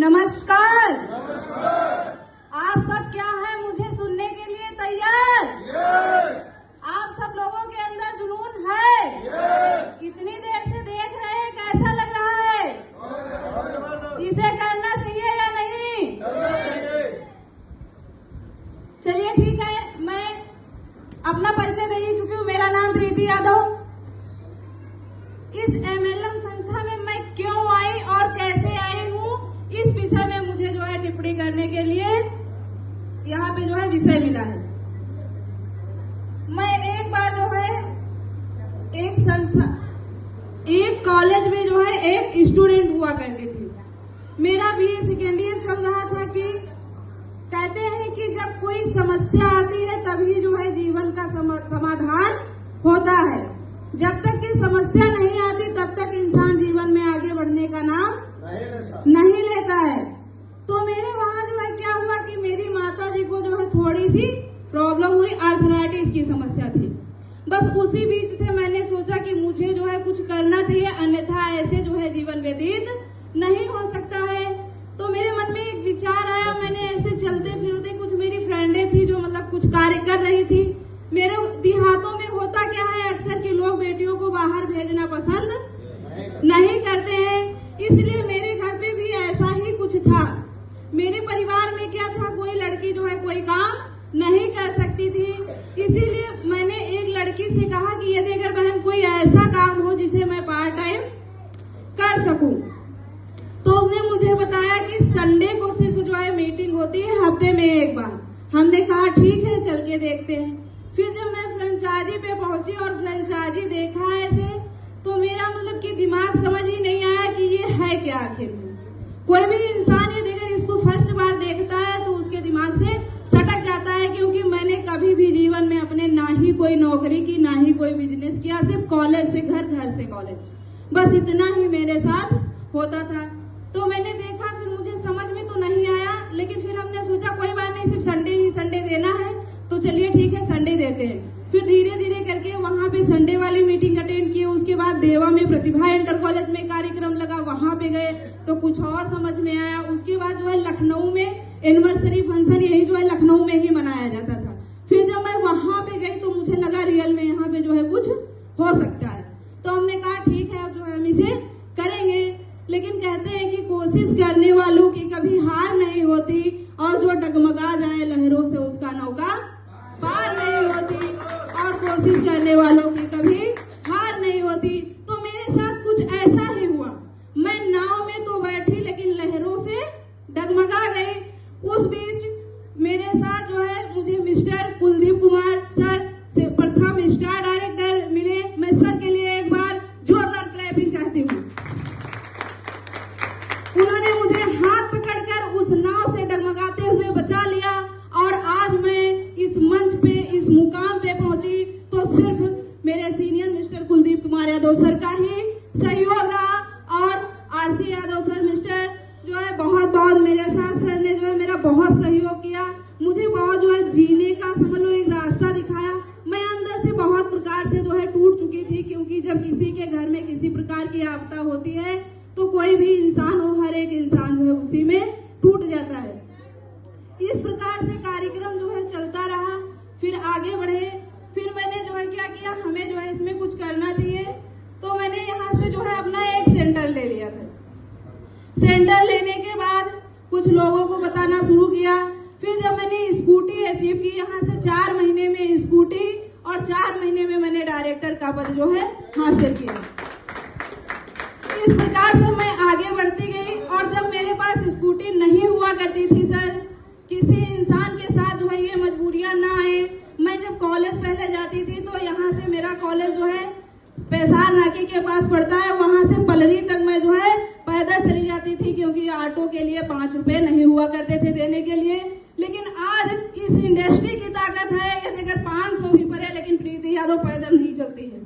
नमस्कार। आप सब क्या है मुझे सुनने के लिए तैयार? आप सब लोगों के अंदर जुनून है? कितनी देर से देख रहे हैं, कैसा लग रहा है? इसे करना चाहिए या नहीं? चलिए ठीक है, मैं अपना परिचय दे ही चुकी हूँ। मेरा नाम प्रीति यादव। इस एमएलएम संस्था में मैं क्यों आई और कैसे आई हूँ, इस विषय में मुझे जो है टिप्पणी करने के लिए यहाँ पे जो है विषय मिला है। मैं एक बार जो है एक संस्था, एक कॉलेज में जो है एक स्टूडेंट हुआ करती थी। मेरा बीए सेकेंड ईयर चल रहा था कि कहते हैं कि जब कोई समस्या आती है तभी जो है जीवन का समाधान होता है। जब तक कि समस्या नहीं आती तब तक इंसान जीवन में आगे बढ़ने का नाम नहीं लेता है। तो मेरे वहाँ जो है क्या हुआ कि मेरी माता जी को जो है थोड़ी सी प्रॉब्लम हुई, आर्थराइटिस की समस्या थी। बस उसी बीच से मैंने सोचा कि मुझे जो है कुछ करना चाहिए, अन्यथा ऐसे जो है जीवन व्यतीत नहीं हो सकता है। तो मेरे मन में एक विचार आया। मैंने ऐसे चलते फिरते, कुछ मेरी फ्रेंडें थी जो मतलब कुछ कार्य कर रही थी। मेरे देहातों में होता क्या है अक्सर कि लोग बेटियों को बाहर भेजना पसंद नहीं करते हैं, इसलिए मेरे घर पे भी ऐसा ही कुछ था। मेरे परिवार में क्या था, कोई लड़की जो है कोई काम नहीं कर सकती थी। इसीलिए मैंने एक लड़की से कहा कि यदि अगर बहन कोई ऐसा काम हो जिसे मैं पार्ट टाइम कर सकूं, तो उसने मुझे बताया कि संडे को सिर्फ जो है मीटिंग होती है हफ्ते में एक बार। हमने कहा ठीक है, चल के देखते हैं। फिर जब मैं फ्रेंचाइजी पे पहुंची और फ्रेंचाइजी देखा ऐसे, तो मेरा मतलब कि दिमाग समझ ही नहीं आया कि ये है क्या आखिर। कोई भी इंसान यदि अगर इसको फर्स्ट बार देखता है तो उसके दिमाग से सटक जाता है, क्योंकि मैंने कभी भी जीवन में अपने ना ही कोई नौकरी की, ना ही कोई बिजनेस किया, सिर्फ कॉलेज से घर, घर से कॉलेज, बस इतना ही मेरे साथ होता था। तो मैंने देखा, फिर मुझे समझ में तो नहीं आया, लेकिन फिर हमने सोचा कोई बात नहीं, सिर्फ संडे ही संडे देना है, तो चलिए ठीक है संडे देते हैं। फिर धीरे धीरे करके वहाँ पे संडे वाली मीटिंग अटेंड की। उसके बाद देवा में प्रतिभा इंटर कॉलेज में कार्यक्रम लगा, वहाँ पे गए तो कुछ और समझ में आया। उसके बाद जो है लखनऊ में एनिवर्सरी फंक्शन यही जो है लखनऊ में ही मनाया जाता था। फिर जब मैं वहाँ पे गई तो मुझे लगा रियल में यहाँ पे जो है कुछ हो सकता है। तो हमने कहा ठीक है, अब जो है हम इसे करेंगे। लेकिन कहते हैं कि कोशिश करने वालों की कभी हार नहीं होती, और जो डगमगा जाए लहरों से उसका नौका पार नहीं होती, और कोशिश करने वालों की कभी हार नहीं होती। तो मेरे साथ कुछ ऐसा ही हुआ। मैं नाव में तो बैठी लेकिन लहरों से डगमगा गई। उस बीच मेरे साथ जो है मुझे मिस्टर कुलदीप कुमार सर से प्रथम स्टार डायरेक्टर मिले। मैं सर के लिए एक बार जोरदार क्लैपिंग चाहती हूँ। उन्होंने मुझे हाथ पकड़कर उस नाव से डगमगाते हुए बचा लिया, और आज मैं इस मंच पे, इस मुकाम पे पहुंची तो सिर्फ मेरे senior mister Kuldeep Kumar Yadav sir का ही सहयोग रहा। और आरसी यादव सर मिस्टर जो है बहुत मेरे साथ, सर ने जो है मेरा बहुत सहयोग किया। मुझे बहुत जो है जीने का समझ लो एक रास्ता दिखाया। मैं अंदर से बहुत प्रकार से जो है टूट चुकी थी, क्योंकि जब किसी के घर में किसी प्रकार की आपदा होती है तो कोई भी इंसान हो, हर एक इंसान जो है उसी में टूट जाता है। इस प्रकार से कार्यक्रम जो है चलता रहा। फिर आगे बढ़े। फिर मैंने जो है क्या किया, हमें जो है इसमें कुछ करना चाहिए, तो मैंने यहाँ से जो है अपना एक सेंटर ले लिया। सर सेंटर लेने के बाद कुछ लोगों को बताना शुरू किया। फिर जब मैंने स्कूटी अचीव की, यहाँ से 4 महीने में स्कूटी, और 4 महीने में मैंने डायरेक्टर का पद जो है हासिल किया। इस प्रकार से मैं आगे बढ़ती गई। और जब मेरे पास स्कूटी नहीं हुआ करती थी सर, किसी इंसान के साथ जो है ये मजबूरियां ना आए। मैं जब कॉलेज पहले जाती थी तो यहाँ से मेरा कॉलेज जो है पैसार नाके के पास पड़ता है, वहां से पलरी तक मैं जो है पैदल चली जाती थी, क्योंकि ऑटो के लिए 5 रुपए नहीं हुआ करते थे देने के लिए। लेकिन आज इस इंडस्ट्री की ताकत है, यदि अगर 500 भी पड़े, लेकिन प्रीति यादव पैदल नहीं चलती है।